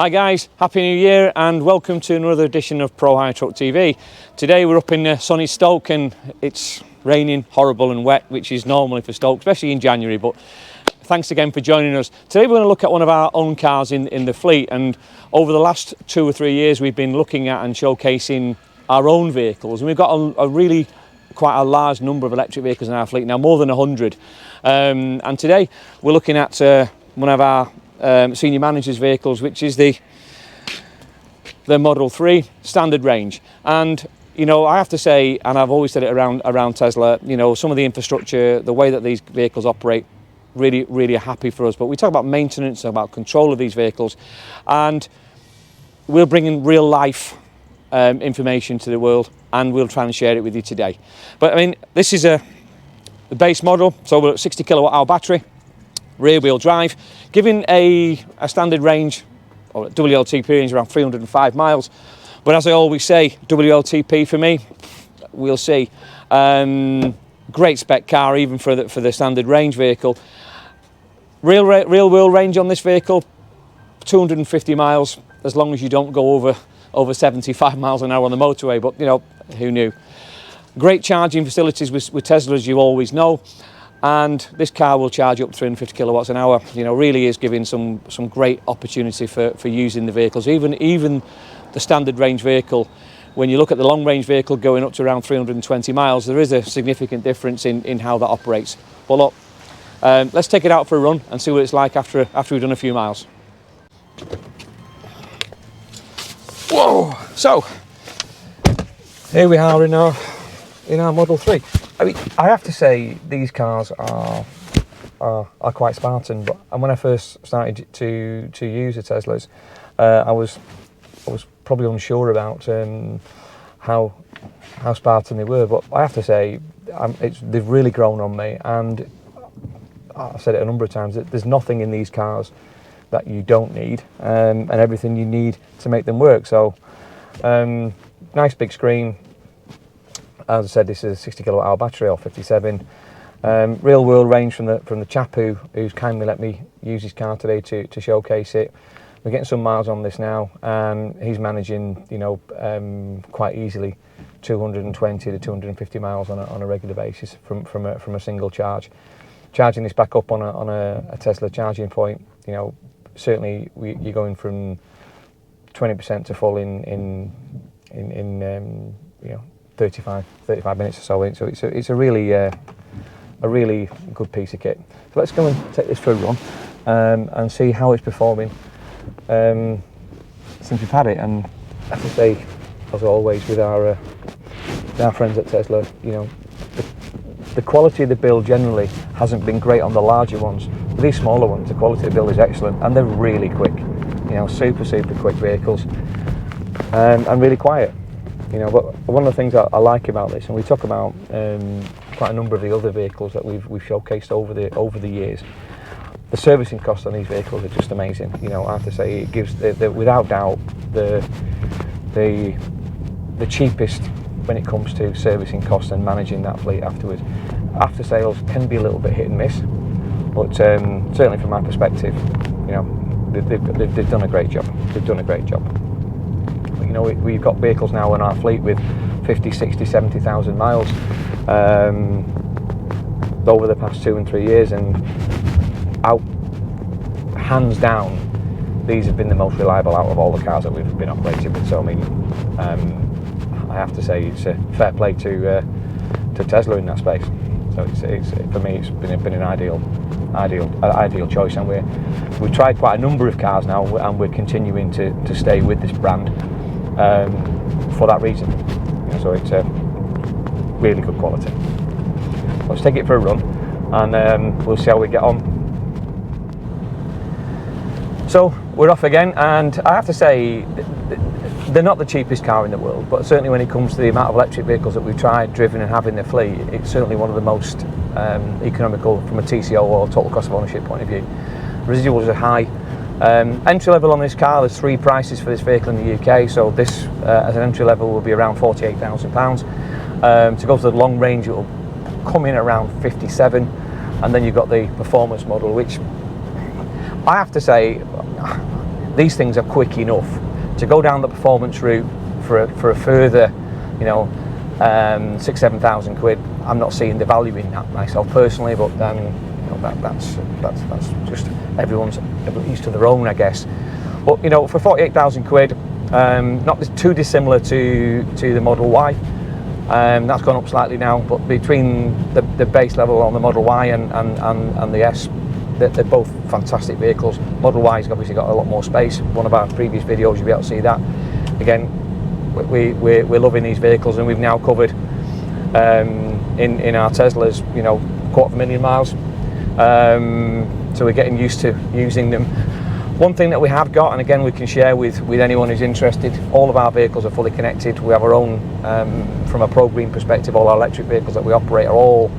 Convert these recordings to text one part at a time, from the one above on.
Hi guys, Happy New Year and welcome to another edition of Prohire TruckTVe. Today we're up in sunny Stoke and it's raining horrible and wet, which is normally for Stoke, especially in January, but thanks again for joining us. Today we're going to look at one of our own cars in the fleet, and over the last 2 or 3 years we've been looking at and showcasing our own vehicles, and we've got a really quite a large number of electric vehicles in our fleet now, more than 100. And today we're looking at one of our senior managers' vehicles, which is the Model 3 standard range. And you know, I have to say, and I've always said it around Tesla, you know, some of the infrastructure, the way that these vehicles operate, really are happy for us. But we talk about maintenance, about control of these vehicles, and we're bringing real life information to the world, and we'll try and share it with you today. But I mean, this is the base model, so we're at 60 kilowatt hour battery, rear wheel drive, giving a standard range, or WLTP range, around 305 miles. But as I always say, WLTP for me, we'll see. Great spec car even for the standard range vehicle. Real wheel range on this vehicle, 250 miles, as long as you don't go over 75 miles an hour on the motorway, but you know, who knew. Great charging facilities with Tesla, as you always know, and this car will charge up to 350 kilowatts an hour. You know, really is giving some great opportunity for using the vehicles. Even the standard range vehicle, when you look at the long range vehicle going up to around 320 miles, there is a significant difference in how that operates. But look, let's take it out for a run and see what it's like after we've done a few miles. Whoa! So here we are in our Model 3. I mean, I have to say these cars are quite Spartan. But when I first started to use the Teslas, I was probably unsure about how Spartan they were. But I have to say, they've really grown on me. And I've said it a number of times that there's nothing in these cars that you don't need, and everything you need to make them work. So nice big screen. As I said, this is a 60 kilowatt hour battery, or 57. Real world range from the chap who's kindly let me use his car today to showcase it. We're getting some miles on this now, and he's managing, you know, quite easily 220 to 250 miles on a regular basis from a single charge. Charging this back up on a Tesla charging point, you know, certainly you're going from 20% to full in you know, 35 minutes or so. So it's a really good piece of kit. So let's go and take this for a run and see how it's performing since we've had it. And I have to say, as always with our friends at Tesla, you know, the quality of the build generally hasn't been great on the larger ones. But these smaller ones, the quality of the build is excellent, and they're really quick. You know, super quick vehicles, and really quiet. You know, but one of the things I like about this, and we talk about quite a number of the other vehicles that we've showcased over the years, the servicing costs on these vehicles are just amazing. You know, I have to say, it gives without doubt the cheapest when it comes to servicing costs and managing that fleet afterwards. After sales can be a little bit hit and miss, but certainly from my perspective, you know, they've done a great job. They've done a great job. You know, we've got vehicles now in our fleet with 50, 60, 70,000 miles over the past 2 and 3 years, and hands down, these have been the most reliable out of all the cars that we've been operating with. So I mean, I have to say it's a fair play to Tesla in that space. So it's for me, it's been an ideal choice, and we've tried quite a number of cars now, and we're continuing to stay with this brand for that reason. You know, so it's really good quality. Let's take it for a run, and we'll see how we get on. So we're off again, and I have to say, they're not the cheapest car in the world, but certainly when it comes to the amount of electric vehicles that we've tried, driven and have in the fleet, it's certainly one of the most economical from a TCO, or total cost of ownership, point of view. Residuals are high. Entry level on this car, there's 3 prices for this vehicle in the UK, so this as an entry level will be around £48,000. To go to the long range, it will come in around 57, and then you've got the performance model, which I have to say, these things are quick enough to go down the performance route for a further, you know, 6,000-7,000 quid. I'm not seeing the value in that myself personally, but you know, that's just everyone's each to their own, I guess. But you know, for 48,000 quid, not too dissimilar to the Model Y. That's gone up slightly now, but between the base level on the Model Y and the S, they're both fantastic vehicles. Model Y's obviously got a lot more space. One of our previous videos, you'll be able to see that. Again, we're loving these vehicles, and we've now covered in our Teslas, you know, 250,000 miles. So we're getting used to using them. One thing that we have got, and again we can share with anyone who's interested, all of our vehicles are fully connected. We have our own, from a ProGreen perspective, all our electric vehicles that we operate are all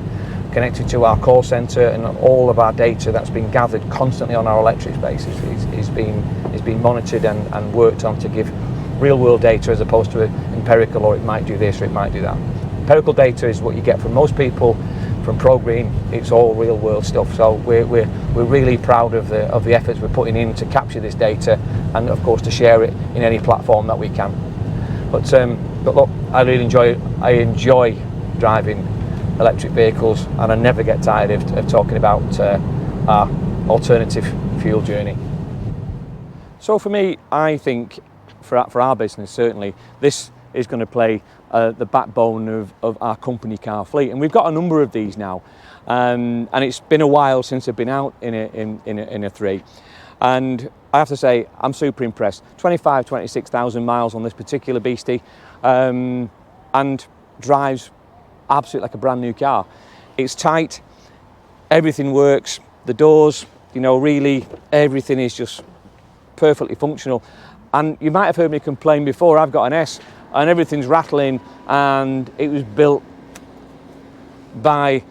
connected to our call centre, and all of our data that's been gathered constantly on our electric space is being monitored and worked on to give real world data, as opposed to empirical, or it might do this or it might do that. Empirical data is what you get from most people. From ProGreen, it's all real world stuff. So we're really proud of the efforts we're putting in to capture this data, and of course to share it in any platform that we can. But look, I really enjoy driving electric vehicles, and I never get tired of talking about our alternative fuel journey. So for me, I think for our business, certainly this is going to play the backbone of our company car fleet, and we've got a number of these now, and it's been a while since I've been out in a 3, and I have to say I'm super impressed. 26,000 miles on this particular beastie, and drives absolutely like a brand new car. It's tight, everything works, the doors, you know, really everything is just perfectly functional. And you might have heard me complain before, I've got an S and everything's rattling, and it was built by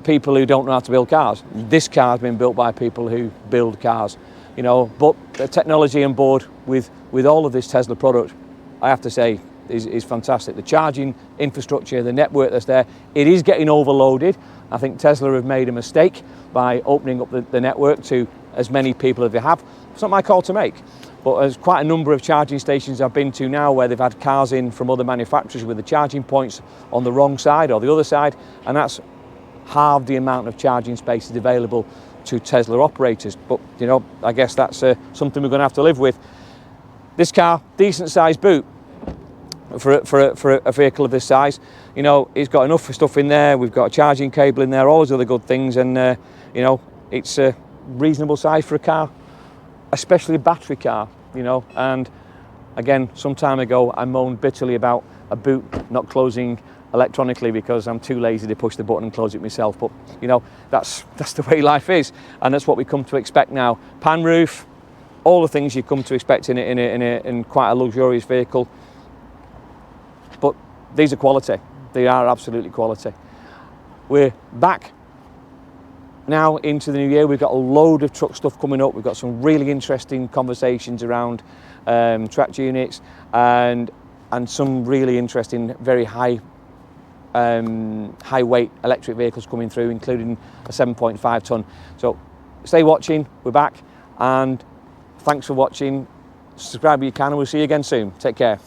people who don't know how to build cars. This car's been built by people who build cars, you know. But the technology on board with all of this Tesla product, I have to say, is fantastic. The charging infrastructure, the network that's there, it is getting overloaded. I think Tesla have made a mistake by opening up the network to as many people as they have. It's not my call to make. But there's quite a number of charging stations I've been to now where they've had cars in from other manufacturers with the charging points on the wrong side or the other side, and that's halved the amount of charging spaces available to Tesla operators. But you know, I guess that's something we're going to have to live with. This car, decent sized boot for a vehicle of this size. You know, it's got enough stuff in there. We've got a charging cable in there, all those other good things, and you know, it's a reasonable size for a car, especially a battery car, you know. And again, some time ago I moaned bitterly about a boot not closing electronically because I'm too lazy to push the button and close it myself. But you know, that's the way life is, and that's what we come to expect now. Pan roof, all the things you come to expect in quite a luxurious vehicle. But these are quality. They are absolutely quality. We're back now into the new year. We've got a load of truck stuff coming up. We've got some really interesting conversations around tracked units and some really interesting, very high weight electric vehicles coming through, including a 7.5 ton. So stay watching. We're back, and thanks for watching. Subscribe if you can, and we'll see you again soon. Take care.